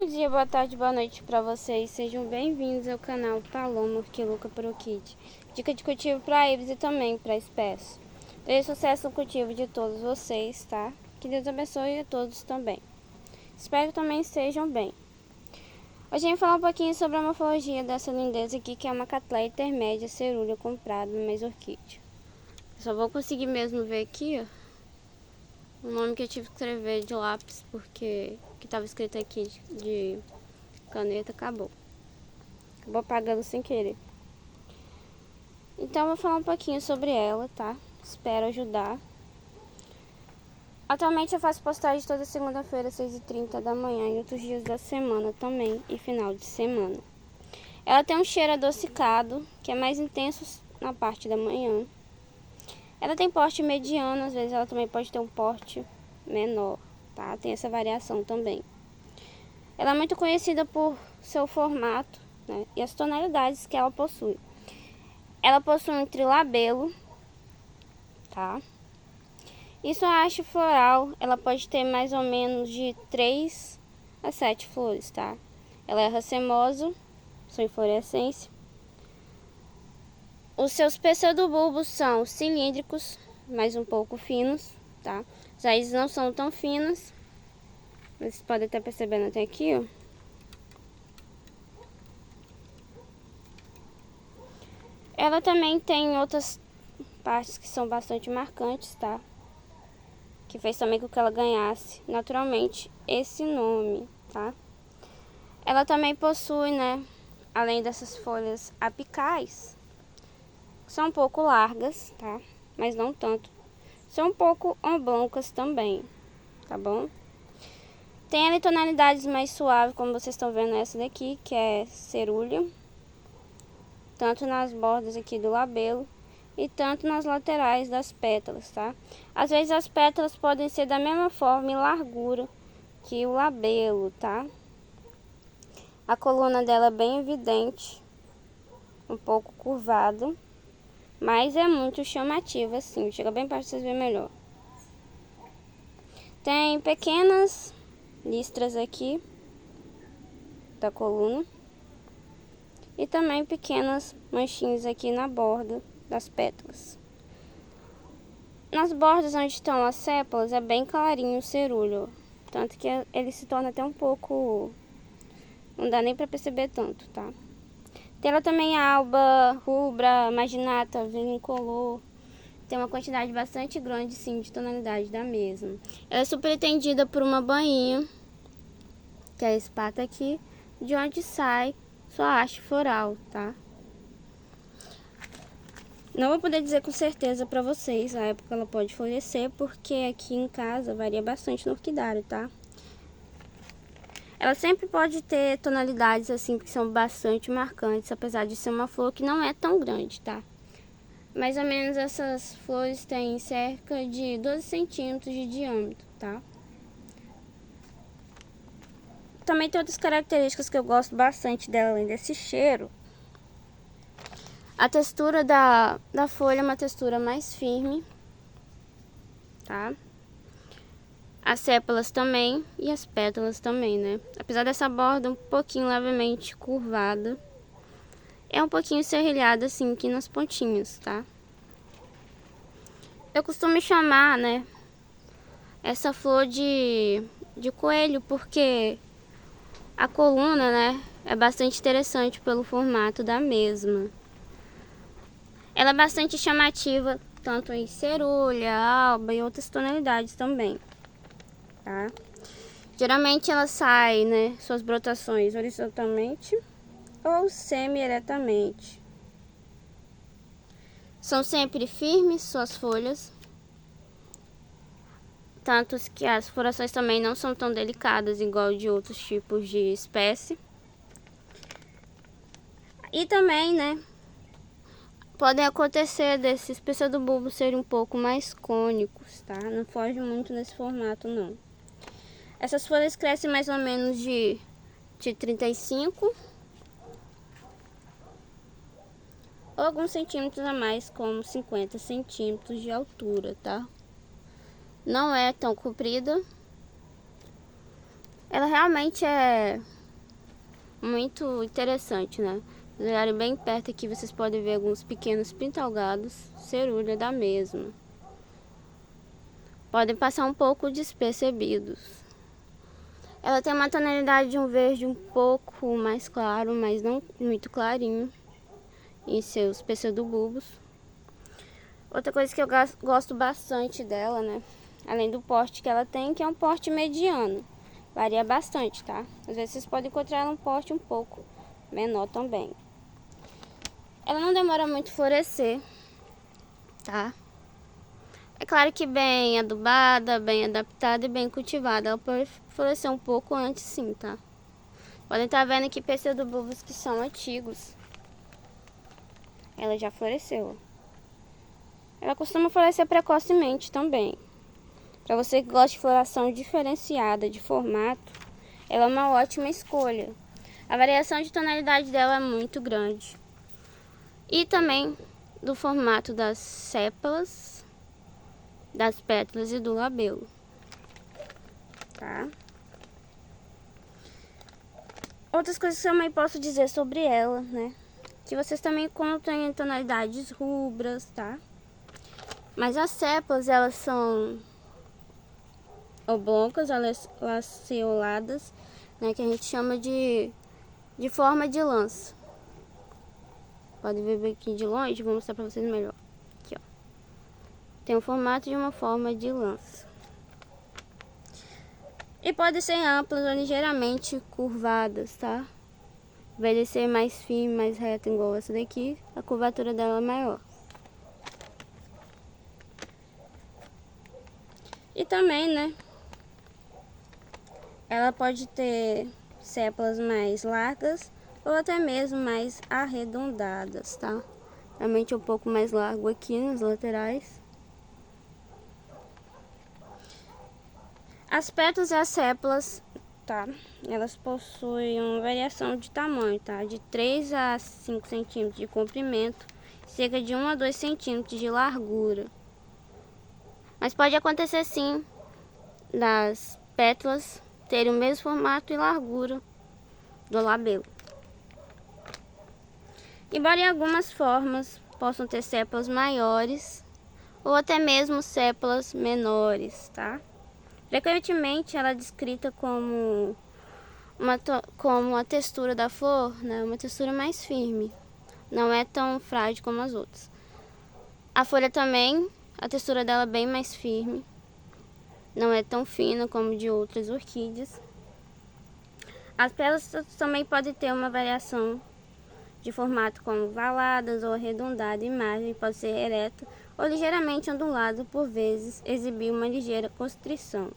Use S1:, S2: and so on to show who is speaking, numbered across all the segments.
S1: Bom dia, boa tarde, boa noite para vocês. Sejam bem-vindos ao canal Paloma Orquiluca Pro Kit. Dica de cultivo para híbridos e também para espécies. Desejo sucesso no cultivo de todos vocês, tá? Que Deus abençoe a todos também. Espero que também estejam bem. Hoje a gente vai falar um pouquinho sobre a morfologia dessa lindeza aqui, que é uma Cattleya intermédia cerúlea comprada no mês orquídea. Só vou conseguir mesmo ver aqui, ó, o nome que eu tive que escrever de lápis, porque o que estava escrito aqui de caneta acabou apagando sem querer. Então eu vou falar um pouquinho sobre ela, tá? Espero ajudar. Atualmente eu faço postagem toda segunda-feira, 6h30 da manhã, e outros dias da semana também, e final de semana. Ela tem um cheiro adocicado, que é mais intenso na parte da manhã. Ela tem porte mediano, às vezes ela também pode ter um porte menor, tá? Tem essa variação também. Ela é muito conhecida por seu formato, né, e as tonalidades que ela possui. Ela possui um trilabelo, tá? E sua haste floral, ela pode ter mais ou menos de 3 a 7 flores, tá? Ela é racemosa, sua inflorescência. Os seus pseudobulbos são cilíndricos, mas um pouco finos, tá? As raízes não são tão finas. Vocês podem estar percebendo até aqui, ó. Ela também tem outras partes que são bastante marcantes, tá? Que fez também com que ela ganhasse naturalmente esse nome, tá? Ela também possui, né, além dessas folhas apicais, são um pouco largas, tá? Mas não tanto. São um pouco oblongas também, tá bom? Tem ali tonalidades mais suaves, como vocês estão vendo essa daqui, que é cerúlea. Tanto nas bordas aqui do labelo e tanto nas laterais das pétalas, tá? Às vezes as pétalas podem ser da mesma forma e largura que o labelo, tá? A coluna dela é bem evidente, um pouco curvada, mas é muito chamativa, assim. Chega bem perto pra vocês verem melhor. Tem pequenas listras aqui da coluna e também pequenas manchinhas aqui na borda das pétalas. Nas bordas onde estão as sépalas é bem clarinho o cerúleo, tanto que ele se torna até um pouco, não dá nem para perceber tanto, tá? Tem ela também alba, rubra, magnata, vinicolor. Tem uma quantidade bastante grande, sim, de tonalidade da mesma. Ela é superintendida por uma bainha, que é esse pato aqui, de onde sai sua haste floral, tá? Não vou poder dizer com certeza pra vocês a época que ela pode florescer, porque aqui em casa varia bastante no orquidário, tá? Ela sempre pode ter tonalidades assim que são bastante marcantes, apesar de ser uma flor que não é tão grande, tá? Mais ou menos essas flores têm cerca de 12 centímetros de diâmetro, tá? Também tem outras características que eu gosto bastante dela, além desse cheiro. A textura da folha é uma textura mais firme, tá? As sépalas também e as pétalas também, né? Apesar dessa borda um pouquinho levemente curvada, é um pouquinho serrilhada assim aqui nas pontinhas, tá? Eu costumo chamar, né, essa flor de coelho, porque a coluna, né, é bastante interessante pelo formato da mesma. Ela é bastante chamativa, tanto em cerúlea, alba e outras tonalidades também, tá? Geralmente ela sai, né, suas brotações horizontalmente ou semi-eretamente. São sempre firmes suas folhas, tanto que as florações também não são tão delicadas igual de outros tipos de espécie. E também, né, podem acontecer desses pseudobulbos serem um pouco mais cônicos, tá? Não foge muito nesse formato, não. Essas folhas crescem mais ou menos de 35 ou alguns centímetros a mais, como 50 centímetros de altura, tá? Não é tão comprida. Ela realmente é muito interessante, né? Se olharem bem perto aqui, vocês podem ver alguns pequenos pintalgados, cerulha da mesma. Podem passar um pouco despercebidos. Ela tem uma tonalidade de um verde um pouco mais claro, mas não muito clarinho, em seus pseudobulbos. Outra coisa que eu gosto bastante dela, né? Além do porte que ela tem, que é um porte mediano. Varia bastante, tá? Às vezes vocês podem encontrar ela um porte um pouco menor também. Ela não demora muito a florescer, tá? É claro que bem adubada, bem adaptada e bem cultivada. Ela pode florescer um pouco antes sim, tá? Podem estar vendo aqui pseudobulbos que são antigos. Ela já floresceu. Ela costuma florescer precocemente também. Para você que gosta de floração diferenciada de formato, ela é uma ótima escolha. A variação de tonalidade dela é muito grande. E também do formato das sépalas, das pétalas e do labelo. Tá? Outras coisas que eu também posso dizer sobre ela, né? Que vocês também encontram em tonalidades rubras, tá? Mas as sépalas, elas são oblongas, lanceoladas, né, que a gente chama de forma de lança. Pode ver bem aqui de longe, vou mostrar para vocês melhor. Aqui, ó. Tem o formato de uma forma de lança. E pode ser amplas ou ligeiramente curvadas, tá? Em vez de ser mais firme, mais reta, igual essa daqui, a curvatura dela é maior. E também, né, ela pode ter sépalas mais largas ou até mesmo mais arredondadas, tá? Realmente um pouco mais largo aqui nas laterais. As pétalas e as sépalas, tá? Elas possuem uma variação de tamanho, tá? De 3 a 5 centímetros de comprimento, cerca de 1 a 2 centímetros de largura. Mas pode acontecer sim das pétalas terem o mesmo formato e largura do labelo. Embora em algumas formas possam ter sépalas maiores ou até mesmo sépalas menores, tá? Frequentemente ela é descrita como a textura da flor, né? Uma textura mais firme, não é tão frágil como as outras. A folha também, a textura dela é bem mais firme, não é tão fina como de outras orquídeas. As pétalas também podem ter uma variação de formato como valadas ou arredondada, e margem pode ser ereta ou ligeiramente ondulada, por vezes exibir uma ligeira constrição.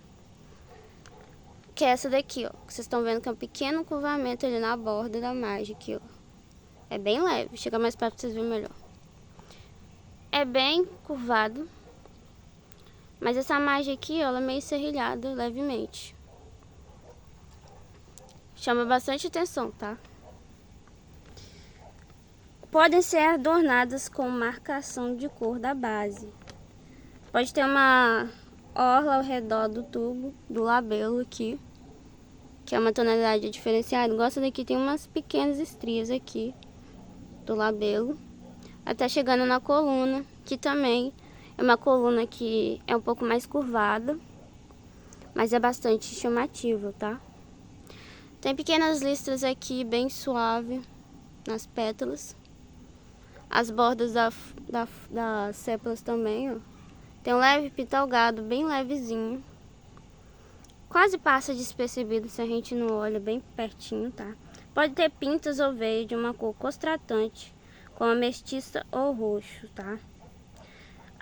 S1: Que é essa daqui, ó. Vocês estão vendo que é um pequeno curvamento ali na borda da margem aqui, ó. É bem leve, chega mais perto pra vocês verem melhor. É bem curvado, mas essa margem aqui, ó, ela é meio serrilhada levemente. Chama bastante atenção, tá? Podem ser adornadas com marcação de cor da base. Pode ter uma orla ao redor do tubo, do labelo aqui, que é uma tonalidade diferenciada. Igual essa daqui tem umas pequenas estrias aqui do labelo, até chegando na coluna, que também é uma coluna que é um pouco mais curvada, mas é bastante chamativa, tá? Tem pequenas listras aqui, bem suave, nas pétalas. As bordas das sépalas também, ó. Tem um leve pintalgado, bem levezinho. Quase passa despercebido se a gente não olha bem pertinho, tá? Pode ter pintas ou veias de uma cor contrastante, como ametista ou roxo, tá?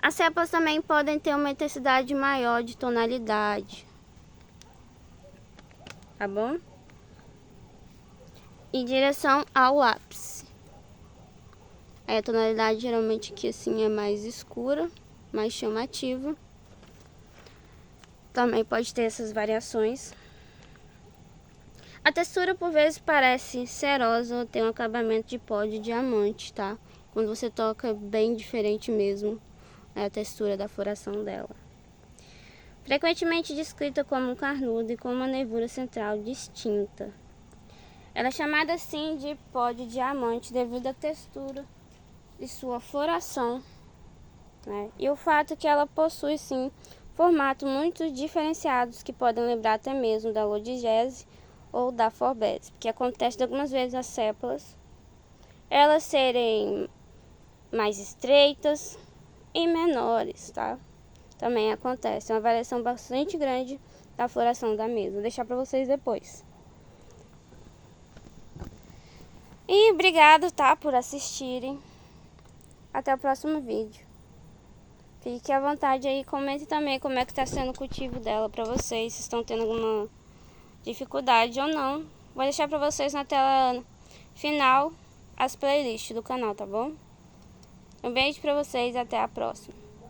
S1: As sépalas também podem ter uma intensidade maior de tonalidade, tá bom? Em direção ao ápice. Aí a tonalidade geralmente aqui assim é mais escura, mais chamativa. Também pode ter essas variações. A textura por vezes parece cerosa ou tem um acabamento de pó de diamante, tá? Quando você toca, bem diferente mesmo a textura da floração dela. frequentemente descrita como um carnudo e com uma nervura central distinta. Ela é chamada assim de pó de diamante devido à textura de sua floração, né? E o fato que ela possui, sim, formatos muito diferenciados que podem lembrar até mesmo da lodigese ou da forbese, porque acontece algumas vezes as sépalas elas serem mais estreitas e menores, tá? Também acontece uma variação bastante grande da floração da mesma. Vou deixar para vocês depois. E obrigado, tá, por assistirem. Até o próximo vídeo. Fique à vontade aí, comente também como é que tá sendo o cultivo dela para vocês, se estão tendo alguma dificuldade ou não. Vou deixar para vocês na tela final as playlists do canal, tá bom? Um beijo para vocês e até a próxima.